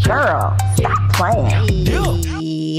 Girl, stop playing.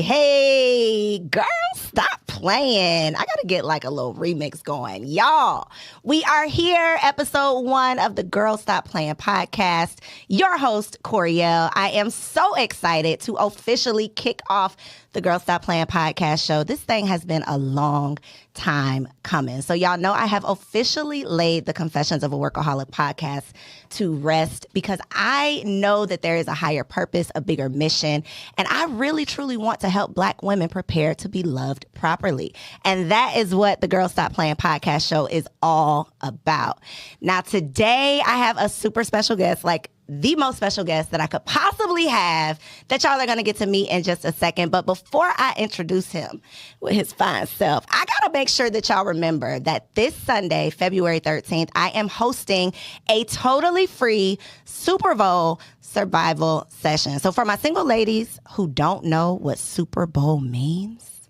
Hey, girl, stop playing. I gotta get like a little remix going. Y'all, we are here, episode 1 of the Girl Stop Playing podcast. Your host, Koereyelle. I am so excited to officially kick off the Girl Stop Playing podcast show. This thing has been a long time coming. So y'all know I have officially laid the Confessions of a Workaholic podcast to rest because I know that there is a higher purpose, a bigger mission, and I really truly want to help Black women prepare to be loved properly. And that is what the Girl Stop Playing podcast show is all about. Now today I have a super special guest, like the most special guest that I could possibly have that y'all are going to get to meet in just a second. But before I introduce him with his fine self, I got to make sure that y'all remember that this Sunday, February 13th, I am hosting a totally free Super Bowl survival session. So for my single ladies who don't know what Super Bowl means,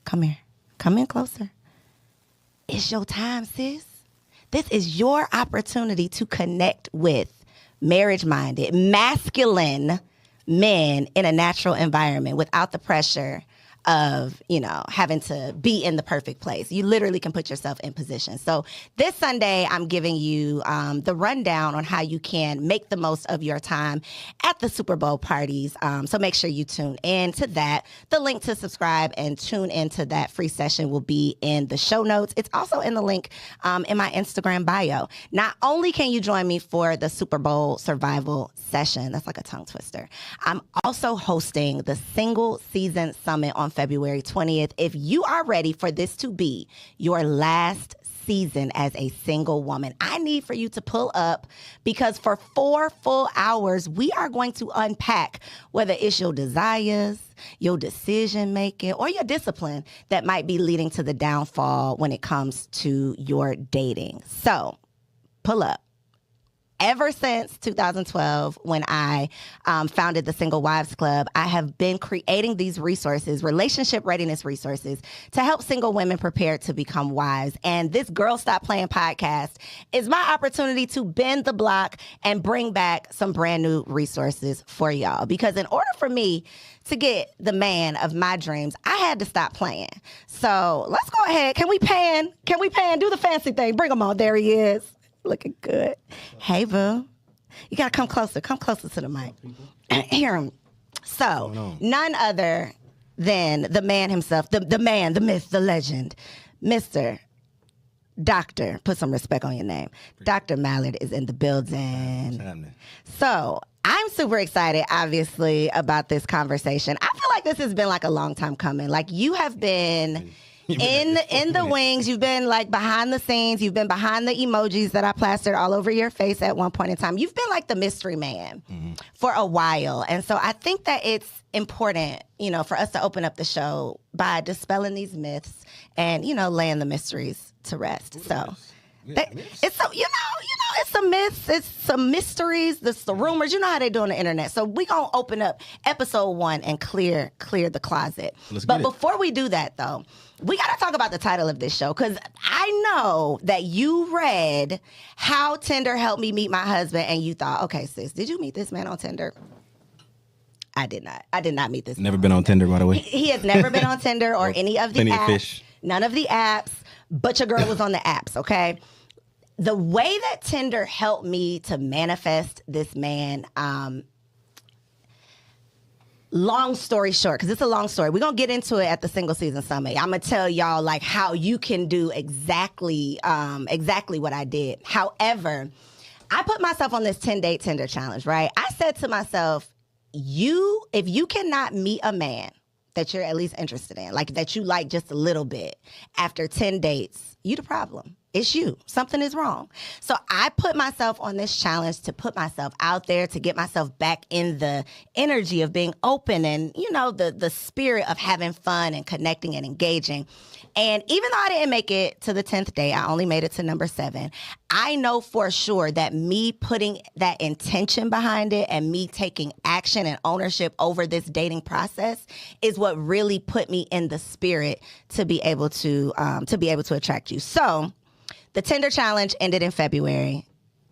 come here. Come in closer. It's your time, sis. This is your opportunity to connect with marriage-minded, masculine men in a natural environment without the pressure of, having to be in the perfect place. You literally can put yourself in position. So this Sunday, I'm giving you the rundown on how you can make the most of your time at the Super Bowl parties. So make sure you tune in to that. The link to subscribe and tune into that free session will be in the show notes. It's also in the link in my Instagram bio. Not only can you join me for the Super Bowl survival session, that's like a tongue twister, I'm also hosting the Single Season Summit on February 20th. If you are ready for this to be your last season as a single woman, I need for you to pull up because for 4 full hours, we are going to unpack whether it's your desires, your decision making, or your discipline that might be leading to the downfall when it comes to your dating. So pull up. Ever since 2012, when I founded the Single Wives Club, I have been creating these resources, relationship readiness resources, to help single women prepare to become wives. And this Girl Stop Playing podcast is my opportunity to bend the block and bring back some brand new resources for y'all. Because in order for me to get the man of my dreams, I had to stop playing. So let's go ahead. Can we pan? Do the fancy thing. Bring him on. There he is. Looking good. Hey, boo. You got to come closer. Come closer to the mic. Hear him. So, none other than the man himself, the man, the myth, the legend, Mr. Doctor. Put some respect on your name. Dr. Mallard is in the building. So, I'm super excited, obviously, about this conversation. I feel like this has been like a long time coming. Like, you have been in the wings. You've been like behind the scenes. You've been behind the emojis that I plastered all over your face at one point in time. You've been like the mystery man for a while. And so I think that it's important, for us to open up the show by dispelling these myths and, laying the mysteries to rest. So it's some, it's some myths, it's some mysteries, it's the rumors. You know how they do on the internet. So we're going to open up episode 1 and clear the closet. But before we do that, though, we got to talk about the title of this show, because I know that you read How Tinder Helped Me Meet My Husband, and you thought, okay, sis, did you meet this man on Tinder? I did not. I did not meet this man. Never been on Tinder, by the way. He has never been on Tinder or any of the Plenty apps. of fish. None of the apps, but your girl was on the apps, okay? The way that Tinder helped me to manifest this man, long story short, because it's a long story. We're going to get into it at the Single Season Summit. I'm going to tell y'all like how you can do exactly what I did. However, I put myself on this 10-date Tinder challenge, right? I said to myself, if you cannot meet a man that you're at least interested in, like that you like just a little bit, after 10 dates, you the problem. It's you. Something is wrong. So I put myself on this challenge to put myself out there, to get myself back in the energy of being open and, the spirit of having fun and connecting and engaging. And even though I didn't make it to the 10th day, I only made it to number 7. I know for sure that me putting that intention behind it and me taking action and ownership over this dating process is what really put me in the spirit to be able to attract you. So the Tinder challenge ended in February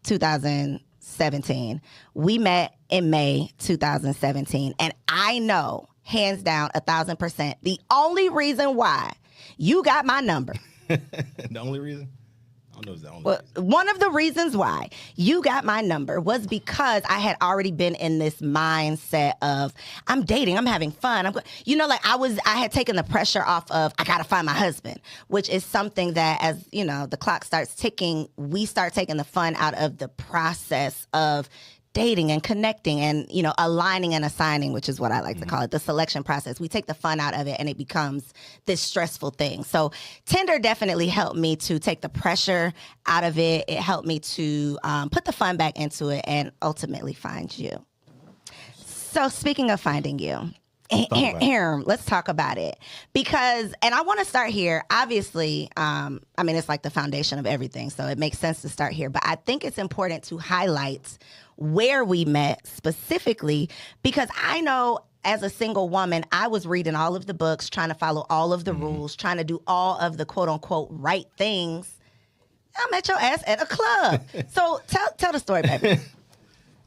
2016. 2017. We met in May 2017. And I know, hands down, 1,000%, the only reason why you got my number. The only reason? I don't know if it's the only reason. One of the reasons why you got my number was because I had already been in this mindset of I'm dating, I'm having fun. I had taken the pressure off of I got to find my husband, which is something that as, the clock starts ticking, we start taking the fun out of the process of dating and connecting and, aligning and assigning, which is what I like to call it, the selection process. We take the fun out of it and it becomes this stressful thing. So Tinder definitely helped me to take the pressure out of it. It helped me to put the fun back into it and ultimately find you. So speaking of finding you, let's talk about it. And I want to start here. Obviously, it's like the foundation of everything. So it makes sense to start here. But I think it's important to highlight where we met specifically, because I know as a single woman, I was reading all of the books, trying to follow all of the rules, trying to do all of the quote unquote right things. I met your ass at a club. So tell the story, baby.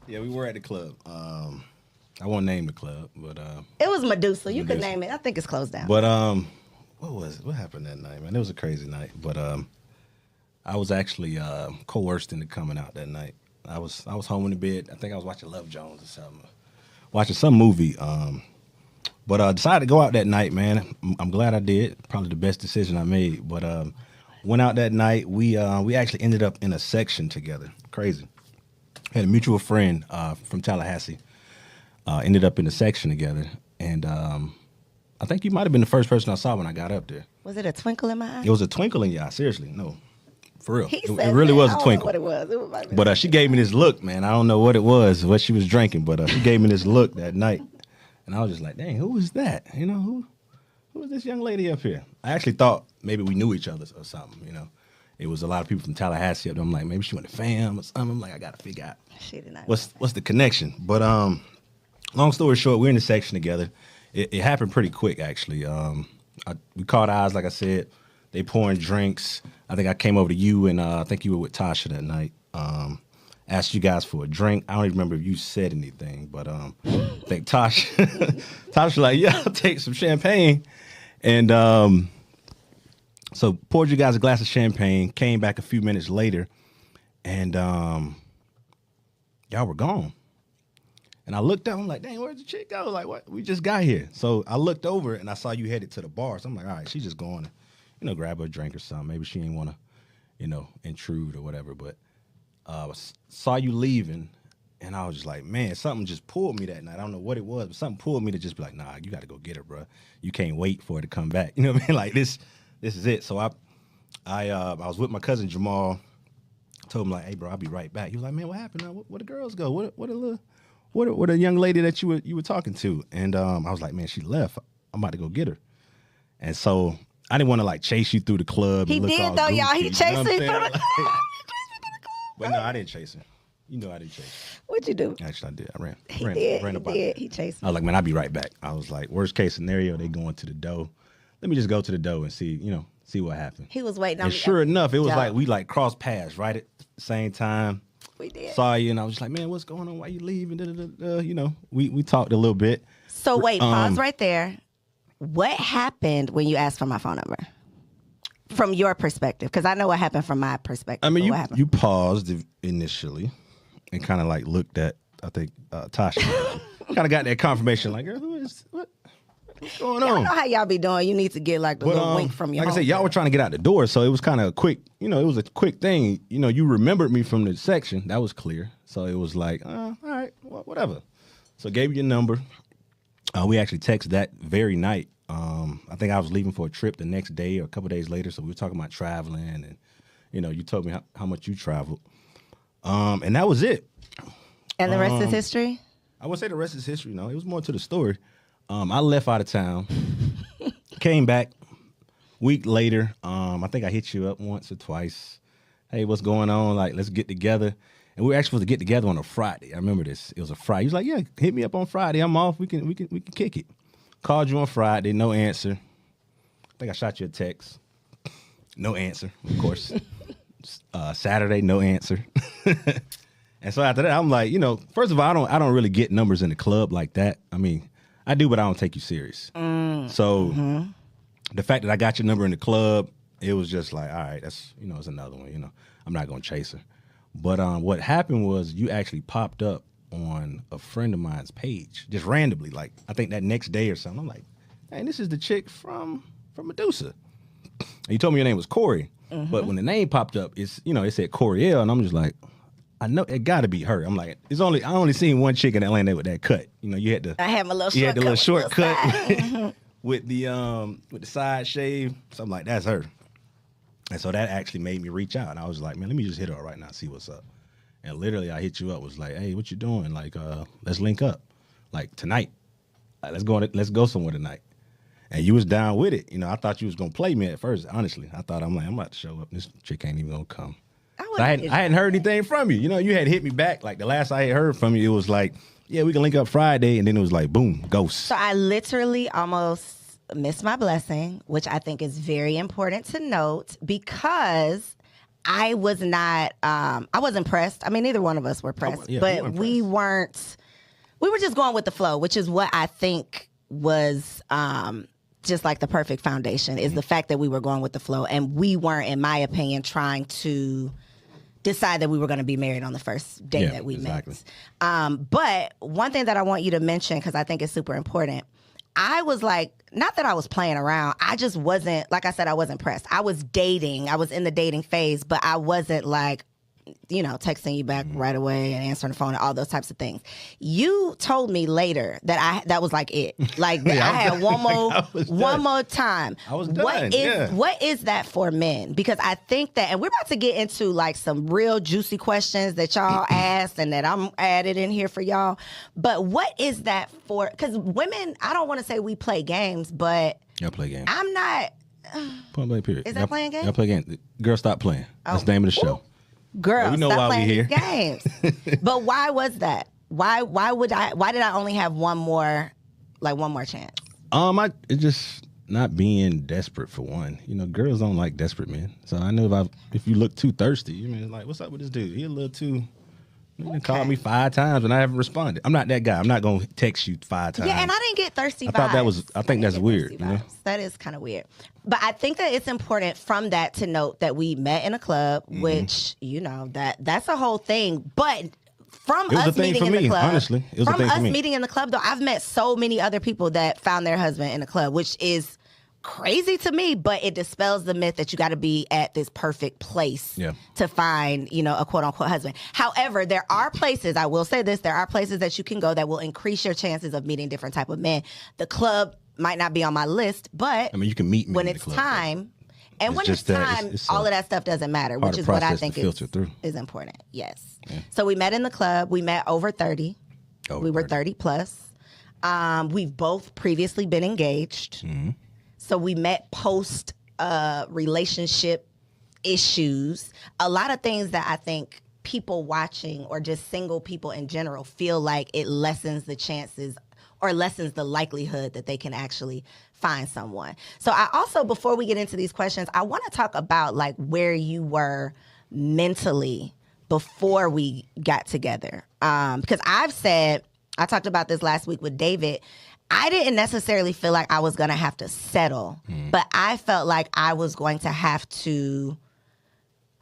Yeah, we were at the club. I won't name the club, but it was Medusa. You could name it. I think it's closed down. But what happened that night, man? It was a crazy night. But I was actually coerced into coming out that night. I was home in the bed. I think I was watching Love Jones or something, watching some movie. But I decided to go out that night, man. I'm glad I did. Probably the best decision I made. But went out that night. We actually ended up in a section together. Crazy. Had a mutual friend from Tallahassee. Ended up in a section together. And I think you might have been the first person I saw when I got up there. Was it a twinkle in my eye? It was a twinkle in your eye. Seriously, no. For real. It said really that. was a I twinkle. don't know what it was. But she gave me this look, man. I don't know what it was, what she was drinking, but she gave me this look that night. And I was just like, dang, who is that? Who is this young lady up here? I actually thought maybe we knew each other or something, It was a lot of people from Tallahassee up there. I'm like, maybe she went to fam or something. I'm like, I got to figure out she did not what's the connection. But long story short, we're in the section together. It happened pretty quick, actually. We caught eyes, like I said. They pouring drinks. I think I came over to you, and I think you were with Tasha that night. Asked you guys for a drink. I don't even remember if you said anything, but I think Tasha was like, yeah, I'll take some champagne. And so poured you guys a glass of champagne, came back a few minutes later, and y'all were gone. And I looked up, I'm like, dang, where'd the chick go? Like, what? We just got here. So I looked over, and I saw you headed to the bar. So I'm like, all right, she's just going to, grab her a drink or something. Maybe she ain't want to, intrude or whatever. But saw you leaving, and I was just like, man, something just pulled me that night. I don't know what it was, but something pulled me to just be like, nah, you got to go get her, bro. You can't wait for her to come back. You know what I mean? Like, this is it. So I was with my cousin Jamal. Told him, like, hey, bro, I'll be right back. He was like, man, what happened? Where the girls go? What a young lady that you were talking to? And I was like, man, she left. I'm about to go get her. And so I didn't want to like chase you through the club. He did though, y'all. He chased me through the club. But no, I didn't chase him. I didn't chase him. What'd you do? Actually, I did. I ran. He chased me. I was like, man, I'll be right back. I was like, worst case scenario, they going to the dough. Let me just go to the dough and see what happened. He was waiting on me. And sure enough, it was like we like crossed paths right at the same time. We did. Saw you, and I was just like, man, what's going on? Why you leaving? We talked a little bit. So wait, pause right there. What happened when you asked for my phone number? From your perspective, because I know what happened from my perspective. I mean, you paused initially and kind of like looked at, I think, Tasha. Kind of got that confirmation, like, girl, what's going on? I know how y'all be doing. You need to get like the little wink from your Like I said, y'all were trying to get out the door, so it was kind of a quick, it was a quick thing. You remembered me from the section. That was clear. So it was like, all right, well, whatever. So gave you your number. We actually texted that very night. I think I was leaving for a trip the next day or a couple of days later. So we were talking about traveling, and you told me how much you traveled, and that was it. And the rest is history. I would say the rest is history. No, it was more to the story. I left out of town, came back week later. I think I hit you up once or twice. Hey, what's going on? Like, let's get together. And we were actually supposed to get together on a Friday. I remember this. It was a Friday. He was like, yeah, hit me up on Friday. I'm off. We can kick it. Called you on Friday, no answer. I think I shot you a text. No answer, of course. Saturday, no answer. And so after that, I'm like, first of all, I don't really get numbers in the club like that. I mean, I do, but I don't take you serious. So the fact that I got your number in the club, it was just like, all right, that's, it's another one, I'm not going to chase her. But what happened was you actually popped up on a friend of mine's page, just randomly, like I think that next day or something. I'm like, hey, this is the chick from Medusa. And you told me your name was Corey, but when the name popped up, it said Koereyelle, and I'm just like, I know it got to be her. I'm like, I only seen one chick in Atlanta with that cut. You had I had my little you shortcut. had the little shortcut with the side shave. So I'm like, that's her. And so that actually made me reach out, and I was like, man, let me just hit her right now, and see what's up. And literally, I hit you up, was like, hey, what you doing? Like, let's link up, like tonight. Let's go somewhere tonight. And you was down with it. I thought you was gonna play me at first. Honestly, I thought I'm about to show up. This chick ain't even gonna come. I hadn't heard anything from you. You had hit me back. Like the last I had heard from you, it was like, yeah, we can link up Friday, and then it was like, boom, ghost. So I literally almost missed my blessing, which I think is very important to note, because I was not, I wasn't pressed. I mean, neither one of us were pressed, but we were just going with the flow, which is what I think was just like the perfect foundation, is the fact that we were going with the flow, and we weren't, in my opinion, trying to decide that we were going to be married on the first day that we met. But one thing that I want you to mention, because I think it's super important, I was like, not that I was playing around. I just wasn't, like I said, I wasn't pressed. I was dating. I was in the dating phase, but I wasn't like, texting you back right away and answering the phone and all those types of things. You told me later that that was like it. Like I had one more time. I was done. What is that for men? Because I think that, and we're about to get into like some real juicy questions that y'all asked and that I'm added in here for y'all. But what is that for? Because women, I don't want to say we play games, but y'all play games. I'm not. Play period. Is that playing games? Y'all play games. Girl, stop playing. That's the name of the show. Girls, we know stop why playing we here. These games. But why was that? Why did I only have one more chance? It's just not being desperate for one. Girls don't like desperate men. So I know if you look too thirsty, like, what's up with this dude? He a little too. You called me 5 times and I haven't responded. I'm not that guy. I'm not gonna text you 5 times. Yeah, and I didn't get thirsty vibes. I think that's weird. That is kind of weird. But I think that it's important from that to note that we met in a club, which that's a whole thing. But from us meeting in the club, honestly, it was a thing for me. Meeting in the club, though, I've met so many other people that found their husband in the club, which is crazy to me, but it dispels the myth that you got to be at this perfect place to find, a quote unquote husband. However, there are places, I will say this, there are places that you can go that will increase your chances of meeting different type of men. The club might not be on my list, but you can meet me when in it's the club, time. And when it's that, time, all of that stuff doesn't matter, which is what I think is important. Yes. Yeah. So we met in the club. We met over 30. We were 30 plus. We've both previously been engaged. Mm-hmm. So we met post relationship issues. A lot of things that I think people watching or just single people in general feel like it lessens the chances or lessens the likelihood that they can actually find someone. So I also, before we get into these questions, I want to talk about like where you were mentally before we got together. Because I talked about this last week with David. I didn't necessarily feel like I was going to have to settle, but I felt like I was going to have to,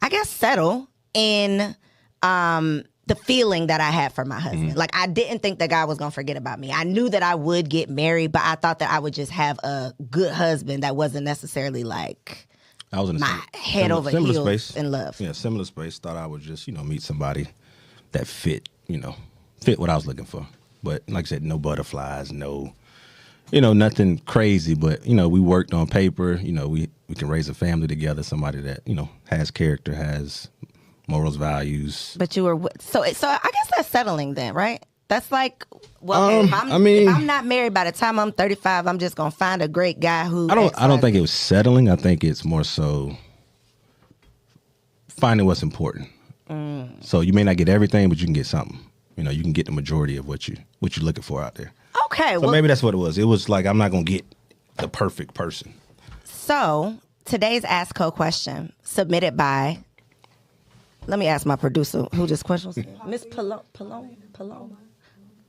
I guess, settle in the feeling that I had for my husband. Like, I didn't think the guy was going to forget about me. I knew that I would get married, but I thought that I would just have a good husband that wasn't necessarily like I was in my head over heels space. In love. Yeah, similar space. Thought I would just, meet somebody that fit what I was looking for. But like I said, no butterflies, no, nothing crazy. But, we worked on paper. We can raise a family together, somebody that, has character, has morals, values. But you were, so I guess that's settling then, right? That's like, well, if I'm not married by the time I'm 35, I'm just going to find a great guy who. I don't think it was settling. I think it's more so finding what's important. So you may not get everything, but you can get something. You can get the majority of what you're looking for out there. Okay. So maybe that's what it was. It was like, I'm not going to get the perfect person. So today's Ask Co question submitted by Let me ask my producer who this question was. Miss Paloma.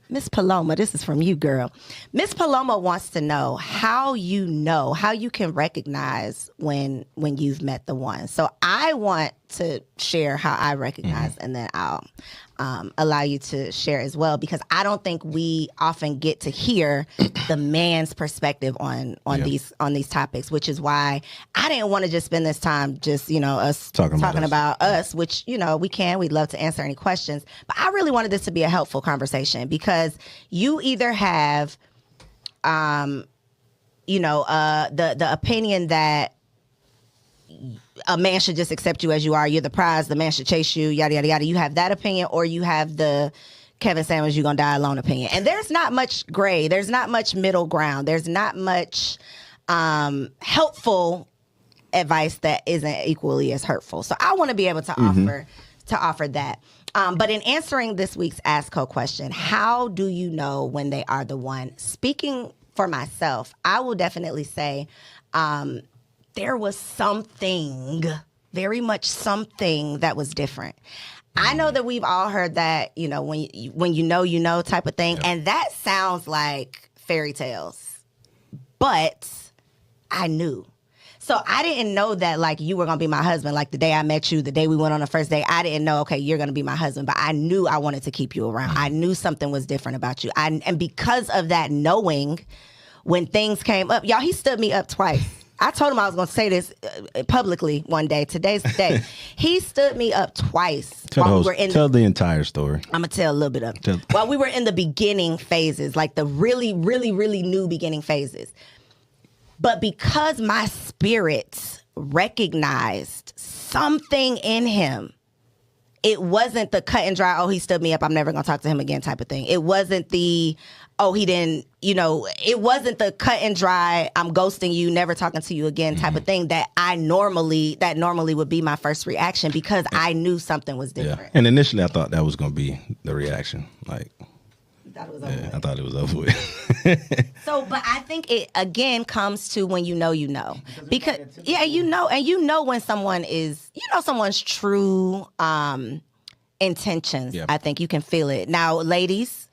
Miss Paloma, this is from you, girl. Miss Paloma wants to know how you can recognize when you've met the one. So I want to share how I recognize, and then I'll allow you to share as well, because I don't think we often get to hear the man's perspective on these topics, which is why I didn't want to just spend this time just, us talking about us, which, we'd love to answer any questions. But I really wanted this to be a helpful conversation, because you either have, the opinion that a man should just accept you as you are. You're the prize. The man should chase you, yada, yada, yada. You have that opinion, or you have the Kevin Samuels, you're going to die alone opinion. And there's not much gray. There's not much middle ground. There's not much helpful advice that isn't equally as hurtful. So I want to be able to offer that. But in answering this week's Ask Co question, how do you know when they are the one? Speaking for myself, I will definitely say there was something, very much something that was different. I know that we've all heard that, when you know type of thing. Yeah. And that sounds like fairy tales. But I knew. So I didn't know that, like, you were going to be my husband. Like, the day I met you, the day we went on the first date, I didn't know, okay, you're going to be my husband. But I knew I wanted to keep you around. I knew something was different about you. And because of that knowing, when things came up, y'all, he stood me up twice. I told him I was going to say this publicly one day. Today's the day. He stood me up twice. Tell the entire story. I'm going to tell a little bit of it. While we were in the beginning phases, like the really, really, really new beginning phases. But because my spirit recognized something in him, it wasn't the cut and dry, oh, he stood me up, I'm never going to talk to him again type of thing. It wasn't the, oh, he didn't, it wasn't the cut and dry, I'm ghosting you, never talking to you again type of thing that normally would be my first reaction, because I knew something was different. Yeah. And initially I thought that was going to be the reaction. Like, I thought it was over with. So, but I think it again comes to when you know. Because when someone is, someone's true intentions. Yeah. I think you can feel it. Now, ladies,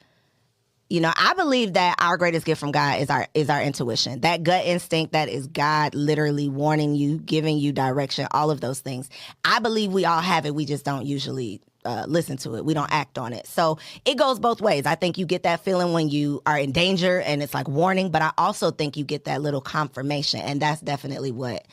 I believe that our greatest gift from God is our intuition. That gut instinct that is God literally warning you, giving you direction, all of those things. I believe we all have it. We just don't usually listen to it. We don't act on it. So it goes both ways. I think you get that feeling when you are in danger and it's like warning, but I also think you get that little confirmation. And that's definitely what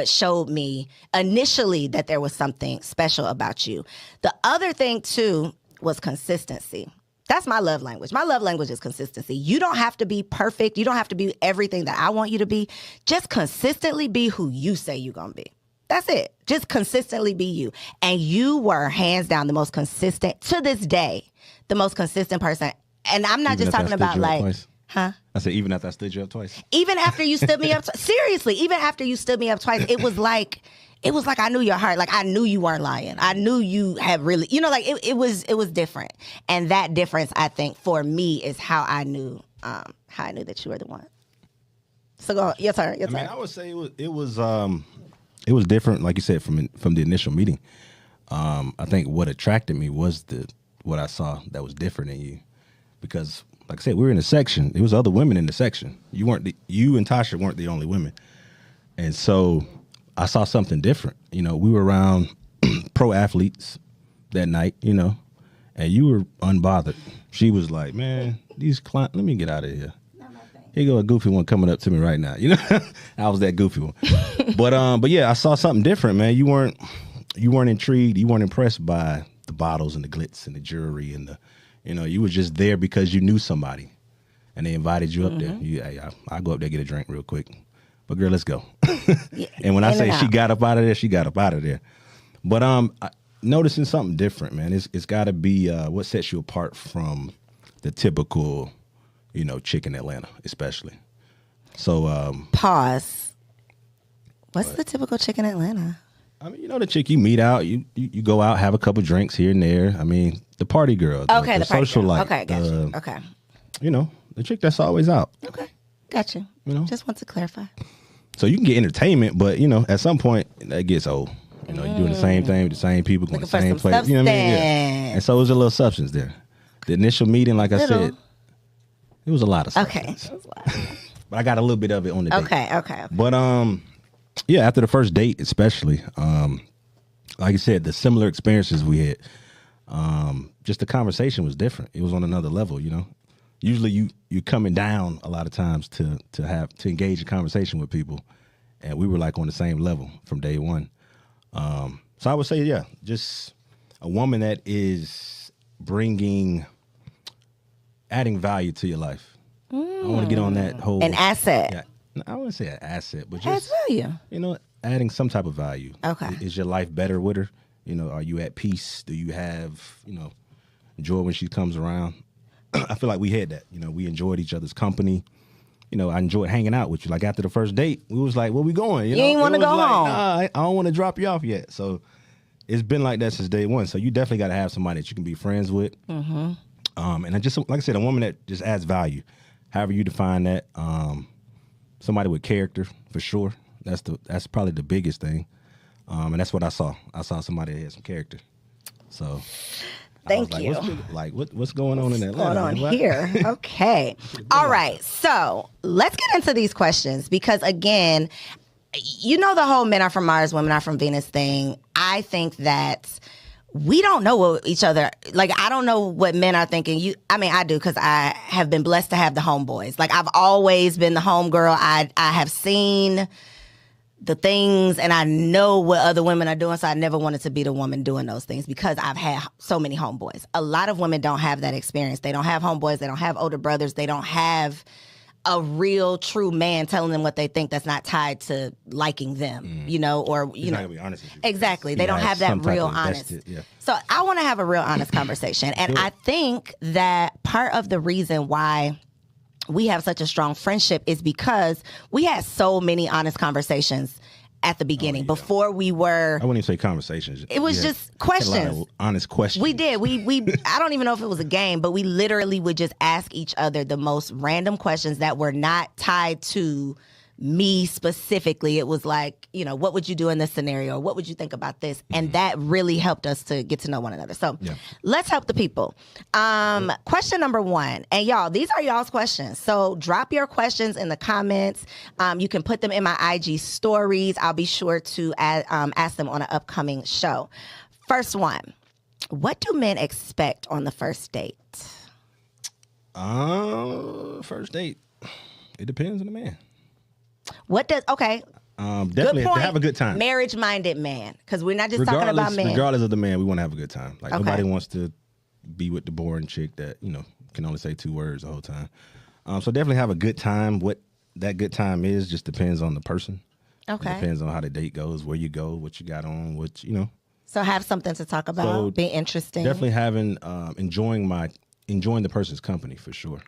showed me initially that there was something special about you. The other thing too was consistency. That's my love language. My love language is consistency. You don't have to be perfect. You don't have to be everything that I want you to be. Just consistently be who you say you're going to be. That's it. Just consistently be you. And you were hands down the most consistent, to this day, the most consistent person. And I'm not just talking about like, huh? I said, even after I stood you up twice. Even after you stood me up, seriously, even after you stood me up twice, it was like I knew your heart. Like, I knew you weren't lying. I knew you had really, it was different. And that difference, I think, for me, is how I knew that you were the one. So go, your turn. I mean, I would say it was different, like you said, from the initial meeting. I think what attracted me was what I saw that was different in you, because, like I said, we were in a section. There was other women in the section. You and Tasha weren't the only women, and so I saw something different. We were around pro athletes that night, and you were unbothered. She was like, "Man, these clients, let me get out of here." Here go a goofy one coming up to me right now. I was that goofy one. But yeah, I saw something different, man. You weren't intrigued. You weren't impressed by the bottles and the glitz and the jewelry and you were just there because you knew somebody, and they invited you up there. I'll go up there, get a drink real quick. But girl, let's go. And when I say she got up out of there, she got up out of there. But noticing something different, man. It's got to be what sets you apart from the typical, chick in Atlanta, especially. So pause. What's the typical chick in Atlanta? I mean, the chick you meet out, you go out, have a couple drinks here and there. I mean, the party girl. Okay, the social life. Okay, gotcha. Okay. The chick that's always out. Okay, gotcha. Just want to clarify. So you can get entertainment, but at some point that gets old. You know, you're doing the same thing with the same people, going to the same place. You know what I mean? Yeah. And so it was a little substance there. The initial meeting, like I said, it was a lot of substance. Okay. But I got a little bit of it on the date. Okay. But yeah, after the first date, especially, like I said, the similar experiences we had, just the conversation was different. It was on another level, you know. Usually you coming down a lot of times to engage in conversation with people, and we were like on the same level from day one. So I would say, yeah, just a woman that is adding value to your life. I want to get on that whole an asset. Yeah, I wouldn't say an asset, but adds just value. You know, adding some type of value. Okay, is your life better with her? You know, are you at peace? Do you have joy when she comes around? I feel like we had that. You know, we enjoyed each other's company. You know, I enjoyed hanging out with you. Like after the first date, we was like, where we going? You ain't want to go home. Nah, I don't want to drop you off yet. So it's been like that since day one. So you definitely got to have somebody that you can be friends with. Mm-hmm. And I just, like I said, a woman that just adds value. However you define that. Somebody with character, for sure. That's probably the biggest thing. And that's what I saw. I saw somebody that had some character. So thank you. What's going on in that? What's going on here? Okay. All right. So let's get into these questions because, again, you know the whole men are from Mars, women are from Venus thing. I think that we don't know what each other, like, I don't know what men are thinking. I do because I have been blessed to have the homeboys. Like, I've always been the homegirl. I have seen the things and I know what other women are doing, so I never wanted to be the woman doing those things because I've had so many homeboys. A lot of women don't have that experience. They don't have homeboys. They don't have older brothers. They don't have a real true man telling them what they think that's not tied to liking them, you know, or, He's not gonna be honest with you. Exactly. They don't have that real honest. So I want to have a real honest conversation. And I think that part of the reason why we have such a strong friendship is because we had so many honest conversations at the beginning before we were. I wouldn't even say conversations. It was just questions. A lot of honest questions. We did. We I don't even know if it was a game, but we literally would just ask each other the most random questions that were not tied to me specifically. It was like, you know, what would you do in this scenario? What would you think about this? And that really helped us to get to know one another. So let's help the people. Question number 1. And y'all, these are y'all's questions. So drop your questions in the comments. You can put them in my IG stories. I'll be sure to ask them on an upcoming show. First one. What do men expect on the first date? First date. It depends on the man. Definitely to have a good time. Marriage-minded man, because we're not just talking about men. Regardless of the man, we want to have a good time. Like nobody wants to be with the boring chick that can only say 2 words the whole time. So definitely have a good time. What that good time is just depends on the person. Okay, it depends on how the date goes, where you go, what you got on, So have something to talk about. So be interesting. Definitely having enjoying the person's company for sure.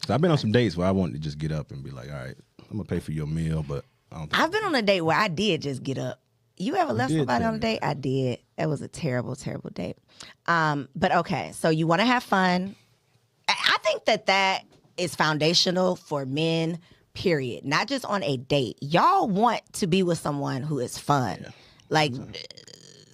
So I've been on some dates where I wanted to just get up and be like, all right, I'm gonna pay for your meal, but I don't think I've been on a date where I did just get up. You ever left somebody on a date? I did. That was a terrible, terrible date. But okay, so you want to have fun. I think that is foundational for men, period. Not just on a date. Y'all want to be with someone who is fun. Yeah. Like,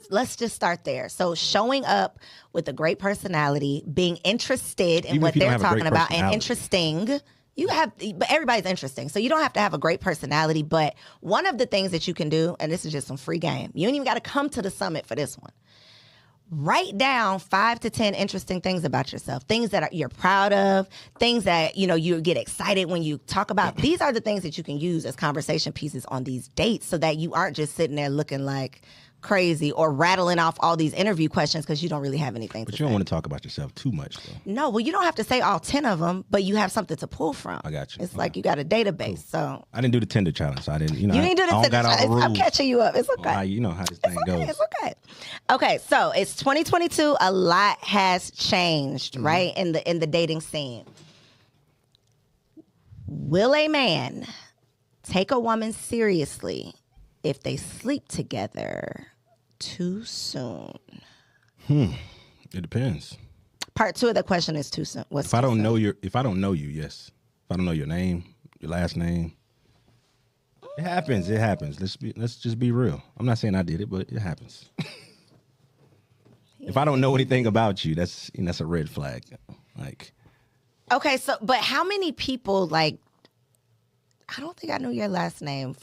let's just start there. So showing up with a great personality, being interested in what they're talking about, and interesting. But everybody's interesting. So you don't have to have a great personality. But one of the things that you can do, and this is just some free game, you ain't even got to come to the summit for this one. Write down 5 to 10 interesting things about yourself, things that you're proud of, things that, you get excited when you talk about. These are the things that you can use as conversation pieces on these dates so that you aren't just sitting there looking like crazy or rattling off all these interview questions because you don't really have anything to say. But you don't want to talk about yourself too much, though. No, well, you don't have to say all 10 of them, but you have something to pull from. I got you. It's like you got a database. Cool. So I didn't do the Tinder challenge. So I didn't, You didn't do the Tinder challenge. I'm catching you up. It's okay. You know how this thing goes. It's okay. Okay, so it's 2022. A lot has changed, right, in the dating scene. Will a man take a woman seriously if they sleep together too soon? It depends. Part 2 of the question is too soon. If I don't know you, yes. If I don't know your name, your last name. It happens. It happens. Let's just be real. I'm not saying I did it, but it happens. If I don't know anything about you, that's a red flag. Like, okay, so but how many people like? I don't think I knew your last name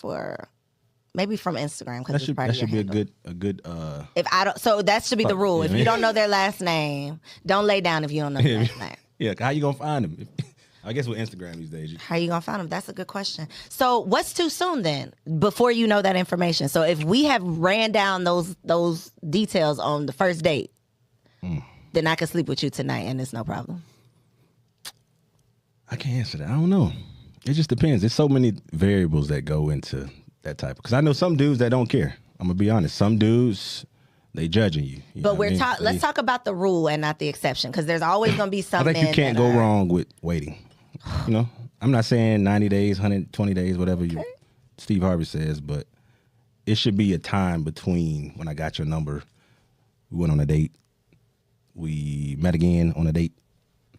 maybe from Instagram because that should be a good. If I don't, so that should be the rule. If you don't know their last name, don't lay down if you don't know their last name. Yeah, how you gonna find them? I guess with Instagram these days. How you gonna find them? That's a good question. So what's too soon then? Before you know that information. So if we have ran down those details on the first date, then I can sleep with you tonight and it's no problem. I can't answer that. I don't know. It just depends. There's so many variables that go into that type. Because I know some dudes that don't care. I'm gonna be honest. Some dudes, they judging you. But let's talk about the rule and not the exception. Because there's always gonna be some. I think you can't go wrong with waiting. You know, I'm not saying 90 days, 120 days, whatever Steve Harvey says, but it should be a time between when I got your number, we went on a date, we met again on a date.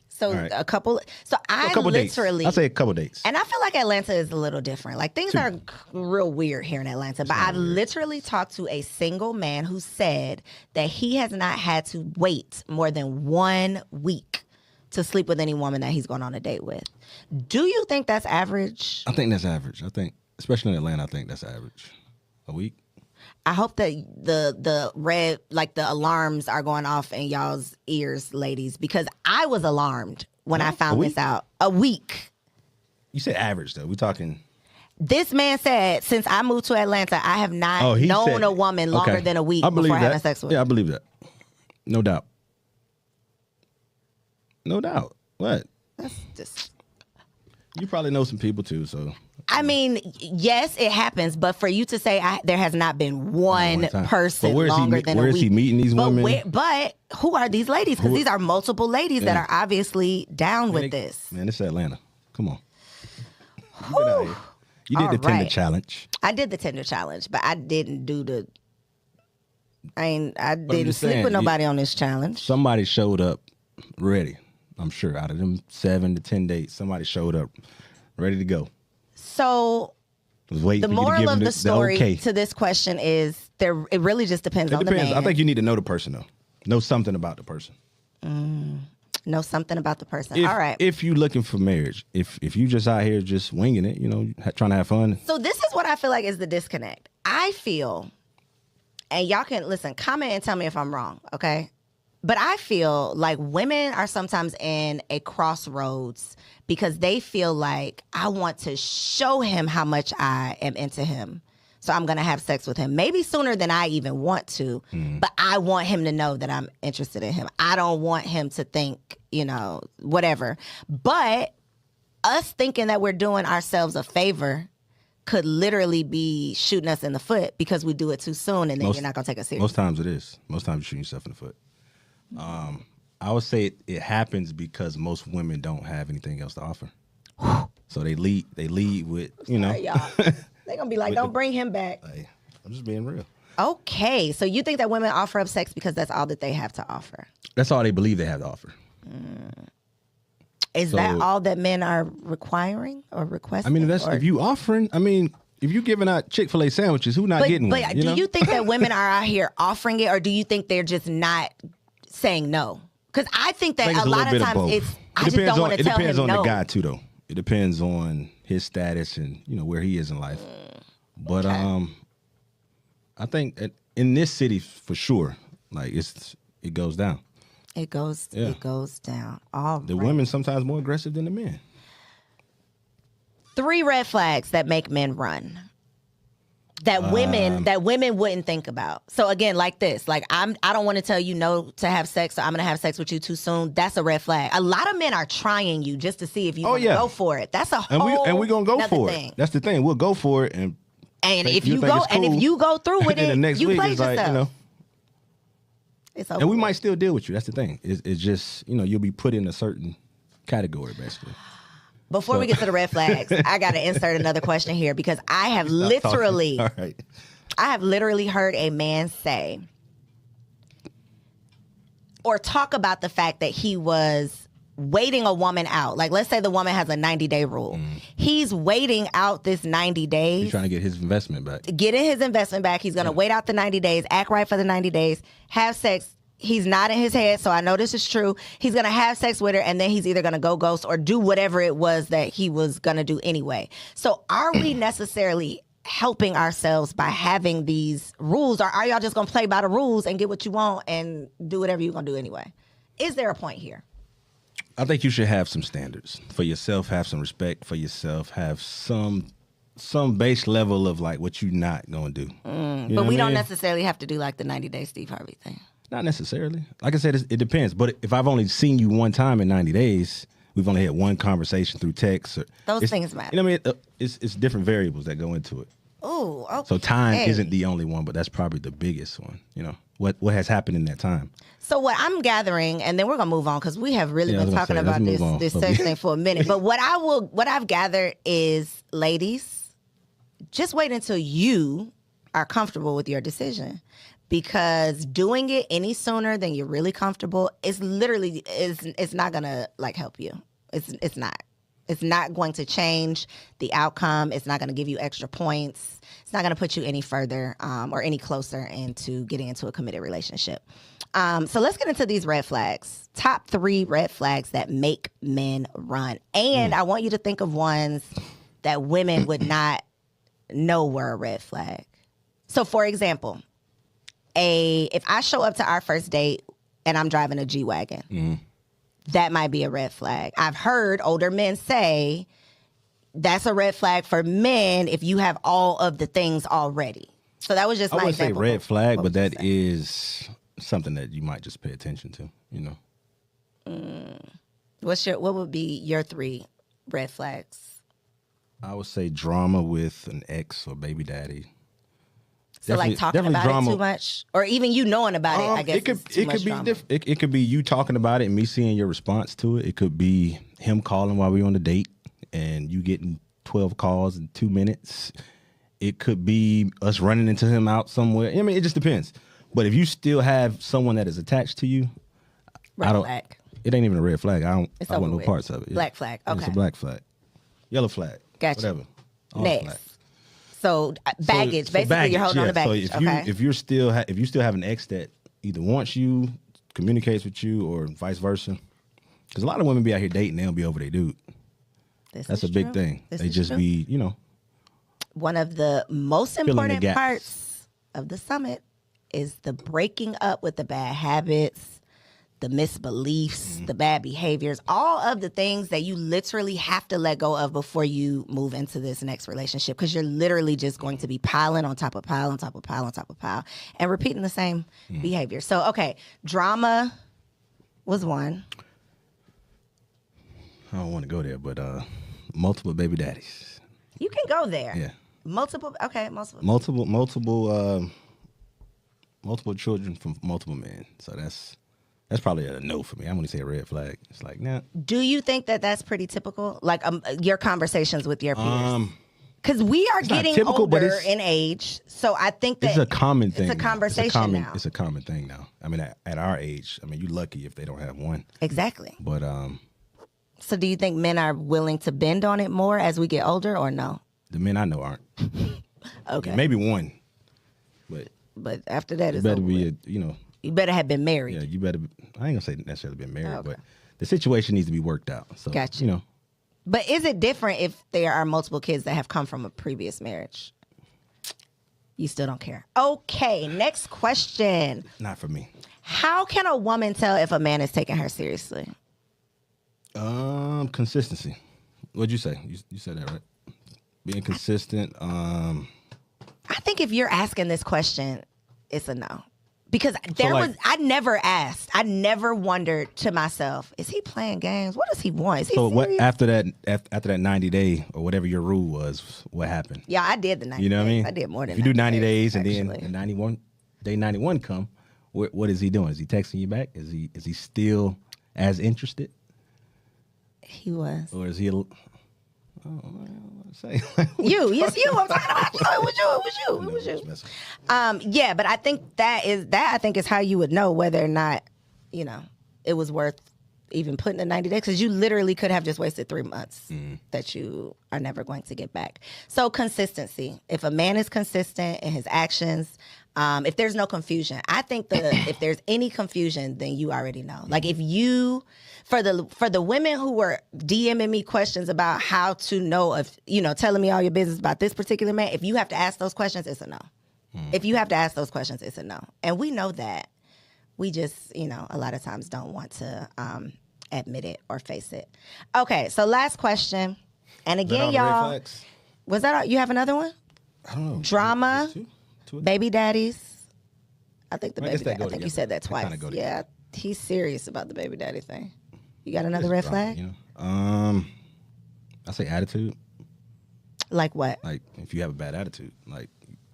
So right. a couple literally. I'll say a couple dates. And I feel like Atlanta is a little different. Like things are real weird here in Atlanta. But I literally talked to a single man who said that he has not had to wait more than 1 week to sleep with any woman that he's going on a date with. Do you think that's average? I think that's average. I think, especially in Atlanta, I think that's average. A week. I hope that the red, like the alarms are going off in y'all's ears, ladies, because I was alarmed when I found this out. A week. You said average, though. We're talking. This man said, since I moved to Atlanta, I have not known a woman longer than a week before having sex with her. Yeah, I believe that. No doubt. No doubt. What? That's just. You probably know some people too, so. I mean, yes, it happens, but for you to say there has not been one person longer than a week. Where is he meeting these women? But who are these ladies? Because these are multiple ladies that are obviously down with this. Man, it's Atlanta. Come on. Get out here. You did the Tinder challenge. I did the Tinder challenge, but I didn't do the. I didn't sleep with nobody on this challenge. Somebody showed up ready. I'm sure out of them 7 to 10 dates, somebody showed up ready to go. So the moral of the story to this question is it really just depends on the man. I think you need to know the person though. Know something about the person. Know something about the person. All right. If you're looking for marriage, if you just out here just winging it, trying to have fun. So this is what I feel like is the disconnect. I feel, and y'all can listen, comment and tell me if I'm wrong, okay? But I feel like women are sometimes in a crossroads because they feel like I want to show him how much I am into him. So I'm going to have sex with him. Maybe sooner than I even want to, but I want him to know that I'm interested in him. I don't want him to think, whatever. But us thinking that we're doing ourselves a favor could literally be shooting us in the foot because we do it too soon and then you're not going to take us seriously. Most times it is. Most times you're shooting yourself in the foot. I would say it happens because most women don't have anything else to offer. So they lead with, Sorry, y'all. They're going to be like, don't bring him back. Like, I'm just being real. Okay. So you think that women offer up sex because that's all that they have to offer? That's all they believe they have to offer. Is that all that men are requiring or requesting? I mean, if you offering, if you giving out Chick-fil-A sandwiches, who not getting one? But do you think that women are out here offering it or do you think they're just not saying no? Because I think that a lot of times I just don't want to tell him no. It depends on the guy too, though. It depends on his status and where he is in life. But I think in this city for sure, like it goes down. It goes down. All the women sometimes more aggressive than the men. 3 red flags that make men run. That women wouldn't think about. So again, like this, like I don't want to tell you no to have sex, so I'm gonna have sex with you too soon. That's a red flag. A lot of men are trying you just to see if you go for it. That's a whole and we're gonna go for thing. it. That's the thing. We'll go for it and if you go through with it, the next you week play it's yourself. It's over. And we might still deal with you. That's the thing. It's just you'll be put in a certain category basically. Before we get to the red flags, I got to insert another question here because I have literally heard a man say or talk about the fact that he was waiting a woman out. Like, let's say the woman has a 90-day rule. He's waiting out this 90 days. He's trying to get his investment back. Getting his investment back. He's going to wait out the 90 days, act right for the 90 days, have sex. He's nodding his head, so I know this is true. He's going to have sex with her, and then he's either going to go ghost or do whatever it was that he was going to do anyway. So are we necessarily helping ourselves by having these rules, or are y'all just going to play by the rules and get what you want and do whatever you're going to do anyway? Is there a point here? I think you should have some standards for yourself, have some respect for yourself, have some base level of like what you're not going to do. But we don't necessarily have to do like the 90-day Steve Harvey thing. Not necessarily. Like I said, it depends. But if I've only seen you one time in 90 days, we've only had one conversation through text. Those things matter. You know what I mean? It's different variables that go into it. Oh, okay. So time isn't the only one, but that's probably the biggest one. You know, what has happened in that time. So what I'm gathering, and then we're gonna move on because we have really been talking about this sex thing for a minute. But what I've gathered is, ladies, just wait until you are comfortable with your decision. Because doing it any sooner than you're really comfortable is literally it's not gonna like help you. It's not. It's not going to change the outcome. It's not going to give you extra points. It's not going to put you any further or any closer into getting into a committed relationship. So let's get into these red flags. Top 3 red flags that make men run. And I want you to think of ones that women would not know were a red flag. So for example, if I show up to our first date and I'm driving a G-Wagon, that might be a red flag. I've heard older men say that's a red flag for men if you have all of the things already. So that was just my example. I wouldn't say red flag, but that is something that you might just pay attention to, you know. What would be your 3 red flags? I would say drama with an ex or baby daddy. So like talking about it too much, or even you knowing about it. I guess it could be different. It could be you talking about it and me seeing your response to it. It could be him calling while we're on the date and you getting 12 calls in 2 minutes. It could be us running into him out somewhere. I mean, it just depends. But if you still have someone that is attached to you, red flag. It ain't even a red flag. I want no parts of it. Black flag. Okay. It's a black flag. Yellow flag. Gotcha. Whatever. Next. Flag. So baggage, so basically, baggage, you're holding on to baggage. So if you still have an ex that either wants you, communicates with you, or vice versa, because a lot of women be out here dating, they don't be over their dude. That's a big thing. They just be, you know. One of the most important parts of the summit is the breaking up with the bad habits, the misbeliefs, the bad behaviors, all of the things that you literally have to let go of before you move into this next relationship, because you're literally just going to be piling on top of pile on top of pile on top of pile and repeating the same behavior. So, okay, drama was one. I don't want to go there, but multiple baby daddies. You can go there. Yeah. Multiple children from multiple men. So that's probably a no for me. I'm going to say a red flag. It's like, nah. Do you think that that's pretty typical? Like your conversations with your peers? Because we are getting typical, older in age. So I think that it's a common thing. It's a conversation now. It's a common thing now. I mean, at our age, I mean, you're lucky if they don't have one. Exactly. But so do you think men are willing to bend on it more as we get older, or no? The men I know aren't. Okay. Maybe one. But after that, it's better over be with. You better have been married. Yeah, you better. I ain't gonna say necessarily been married, but the situation needs to be worked out. So, gotcha. You know. But is it different if there are multiple kids that have come from a previous marriage? You still don't care. Okay, next question. Not for me. How can a woman tell if a man is taking her seriously? Consistency. What'd you say? You said that right. Being consistent. I think if you're asking this question, it's a no. Because I never asked. I never wondered to myself, is he playing games? What does he want? Is he serious? What after that 90 day or whatever your rule was, what happened? Yeah, I did the 90 days. You know what I mean? I did more than if you do 90 days actually. And then 91 come, what is he doing? Is he texting you back? Is he still as interested? He was. Or is he say you? Yes, you. I'm talking about you. It was you. Yeah, but I think that is how you would know whether or not, it was worth even put in the 90 days because you literally could have just wasted 3 months that you are never going to get back. So consistency. If a man is consistent in his actions, if there's no confusion, I think if there's any confusion, then you already know. Like if you, for the women who were DMing me questions about how to know if, telling me all your business about this particular man, if you have to ask those questions, it's a no. If you have to ask those questions, it's a no. And we know that. We just, a lot of times don't want to admit it or face it. Okay, so last question. And again, y'all, was that all? You have another one? I don't know. Drama, baby daddies. I think I think you said that twice. Yeah, he's serious about the baby daddy thing. You got another red flag? I say attitude. Like what? Like if you have a bad attitude, like.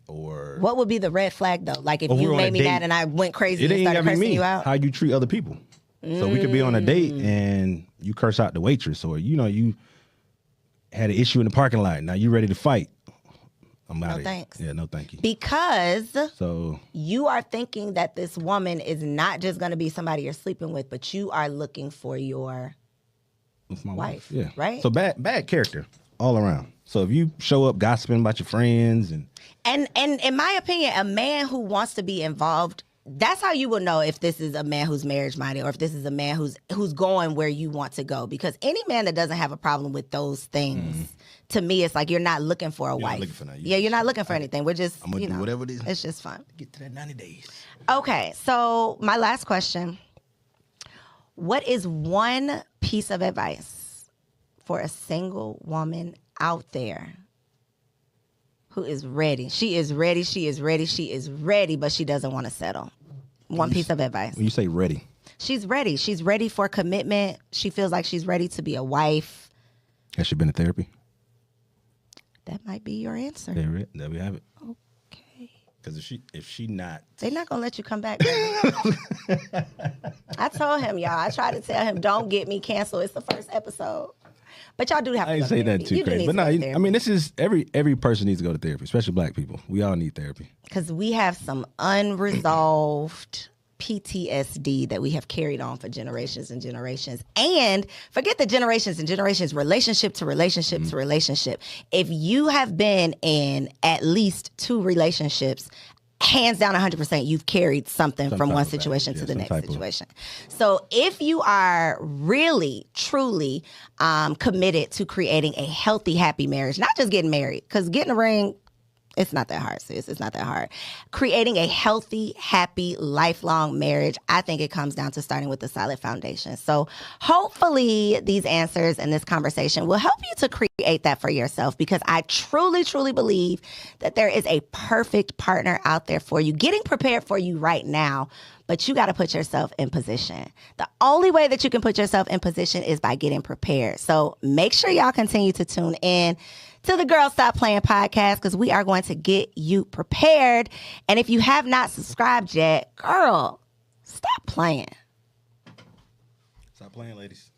Or what would be the red flag though? Like if you made me mad and I went crazy and started cursing you out? How you treat other people. So we could be on a date and you curse out the waitress, or you had an issue in the parking lot. Now you ready to fight. I'm out of here. Thanks. Yeah, no thank you. Because you are thinking that this woman is not just going to be somebody you're sleeping with, but you are looking for your wife. Yeah. Right? So bad character all around. So if you show up gossiping about your friends and in my opinion, a man who wants to be involved, that's how you will know if this is a man who's marriage minded or if this is a man who's going where you want to go. Because any man that doesn't have a problem with those things, to me, it's like you're not looking for a wife. Looking for that. You're not looking for anything. We're just, I'm gonna do whatever it is. It's just fun. Get to that 90 days. Okay, so my last question. What is one piece of advice for a single woman out there who is ready? She is ready, but she doesn't want to settle. One piece of advice. When you say ready. She's ready. She's ready for commitment. She feels like she's ready to be a wife. Has she been to therapy? That might be your answer. There we have it. Okay. Because if she not... They're not going to let you come back. I told him, y'all. I tried to tell him, don't get me canceled. It's the first epised. But y'all do have to I ain't say that too crazy. But no, I mean, this is every person needs to go to therapy, especially black people. We all need therapy. Because we have some unresolved PTSD that we have carried on for generations and generations. And forget the generations and generations, relationship to relationship to relationship. If you have been in at least 2 relationships, hands down 100%, you've carried something from one situation to the next situation. So if you are really, truly committed to creating a healthy, happy marriage, not just getting married, because getting a ring, it's not that hard, sis. It's not that hard. Creating a healthy, happy, lifelong marriage, I think it comes down to starting with a solid foundation. So hopefully these answers and this conversation will help you to create that for yourself, because I truly, truly believe that there is a perfect partner out there for you, getting prepared for you right now. But you got to put yourself in position. The only way that you can put yourself in position is by getting prepared. So make sure y'all continue to tune in to the Girl Stop Playing podcast, because we are going to get you prepared. And if you have not subscribed yet, girl, stop playing. Stop playing, ladies.